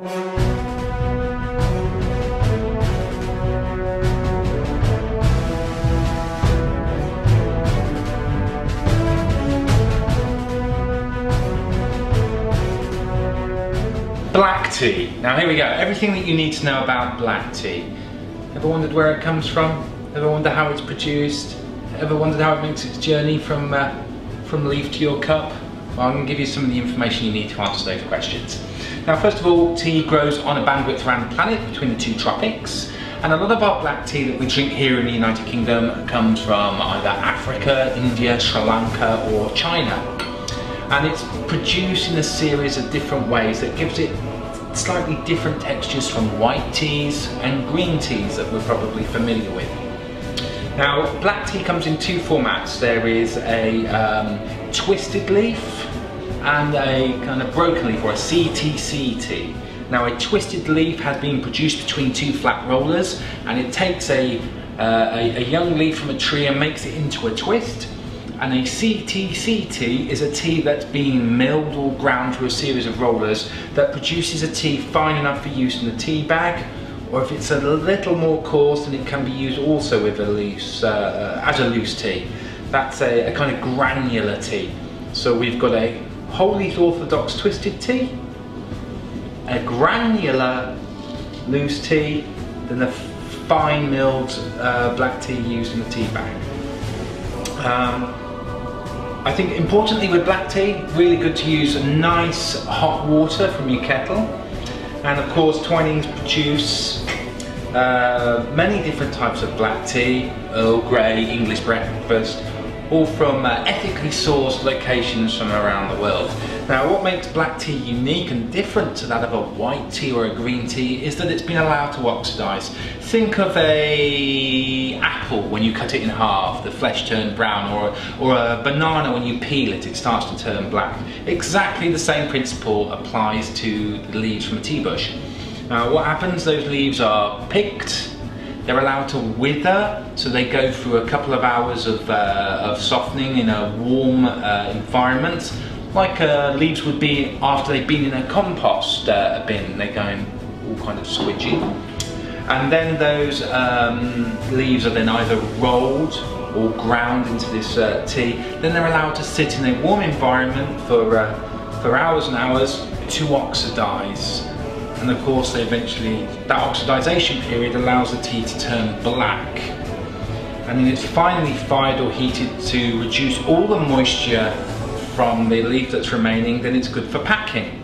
Black tea. Now here we go. Everything that you need to know about black tea. Ever wondered where it comes from? Ever wonder how it's produced? Ever wondered how it makes its journey from leaf to your cup? Well, I'm going to give you some of the information you need to answer those questions. Now, first of all, tea grows on a bandwidth around the planet between the two tropics. And a lot of our black tea that we drink here in the United Kingdom comes from either Africa, India, Sri Lanka or China. And it's produced in a series of different ways that gives it slightly different textures from white teas and green teas that we're probably familiar with. Now, black tea comes in two formats. There is a twisted leaf and a kind of broken leaf, or a CTC tea. Now, a twisted leaf has been produced between two flat rollers, and it takes a young leaf from a tree and makes it into a twist. And a CTC tea is a tea that's been milled or ground through a series of rollers that produces a tea fine enough for use in a tea bag, or if it's a little more coarse, then it can be used also with a loose, as a loose tea. That's a kind of granular tea. So we've got a wholly orthodox twisted tea, a granular loose tea, then a fine milled black tea used in a tea bag. I think importantly with black tea, really good to use nice hot water from your kettle. And of course, Twinings produce many different types of black tea, Earl Grey, English breakfast, all from ethically sourced locations from around the world. Now, what makes black tea unique and different to that of a white tea or a green tea is that it's been allowed to oxidize. Think of an apple when you cut it in half, the flesh turns brown, or a banana when you peel it, it starts to turn black. Exactly the same principle applies to the leaves from a tea bush. Now, what happens? Those leaves are picked, they're allowed to wither, so they go through a couple of hours of softening in a warm environment, like leaves would be after they've been in a compost bin. They're going all kind of squidgy. And then those leaves are then either rolled or ground into this tea. Then they're allowed to sit in a warm environment for hours and hours to oxidize. And of course, that oxidization period allows the tea to turn black. And then it's finally fired or heated to reduce all the moisture from the leaf that's remaining. Then it's good for packing.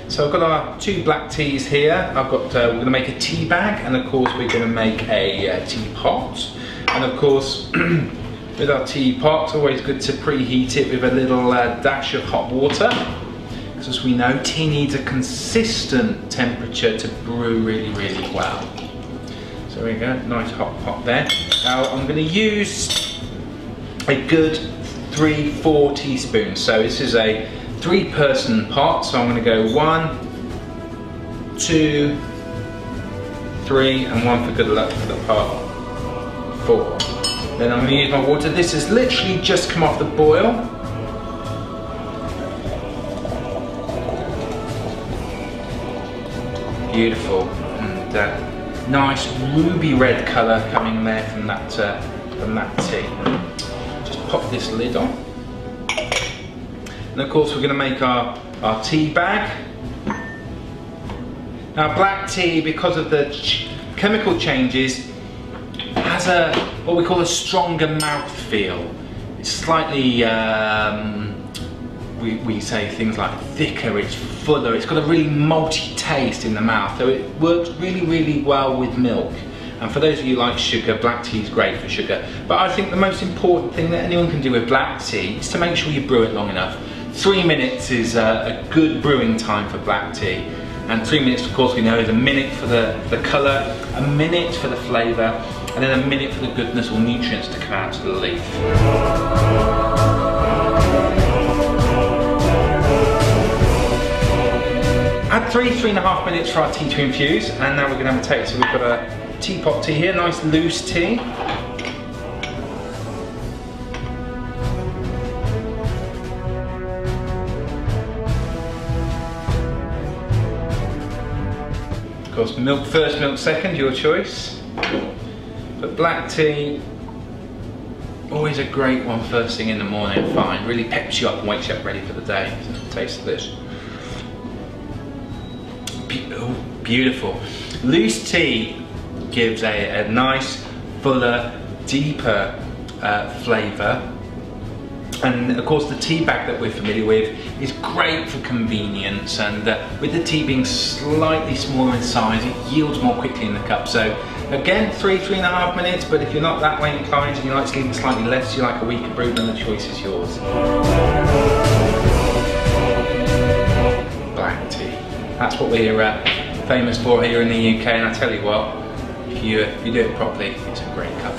So I've got our two black teas here. We're going to make a tea bag, and of course we're going to make a teapot. And of course, with our teapot, it's always good to preheat it with a little dash of hot water. Because as we know, tea needs a consistent temperature to brew really, really well. So there we go, nice hot pot there. Now I'm going to use a good 3-4 teaspoons. So this is a 3-person pot, so I'm going to go 1, 2, 3, and 1 for good luck for the pot, 4. Then I'm going to use my water. This has literally just come off the boil. Beautiful, and nice ruby red colour coming there from that tea. Just pop this lid on. And of course we're going to make our tea bag. Now, black tea, because of the chemical changes, has what we call a stronger mouth feel. It's slightly, we say things like thicker, it's fuller, it's got a really malty taste in the mouth, so it works really, really well with milk. And for those of you who like sugar, black tea is great for sugar. But I think the most important thing that anyone can do with black tea is to make sure you brew it long enough. 3 minutes is a good brewing time for black tea. And 3 minutes, of course, we know is a minute for the colour, a minute for the flavour, and then a minute for the goodness or nutrients to come out of the leaf. Add 3-3.5 minutes for our tea to infuse, and now we're going to have a taste. So we've got a teapot tea here, nice loose tea. course, milk first, milk second, your choice. But black tea, always a great one first thing in the morning, fine. Really peps you up and wakes you up ready for the day. So taste this. Beautiful. Loose tea gives a nice, fuller, deeper flavour. And of course the tea bag that we're familiar with is great for convenience, and with the tea being slightly smaller in size, it yields more quickly in the cup. So again, 3.5 minutes, but if you're not that way inclined and you like sleeping slightly less, you like a weaker brew, then the choice is yours. Black tea. That's what we're famous for here in the UK, and I tell you what, if you do it properly, it's a great cup.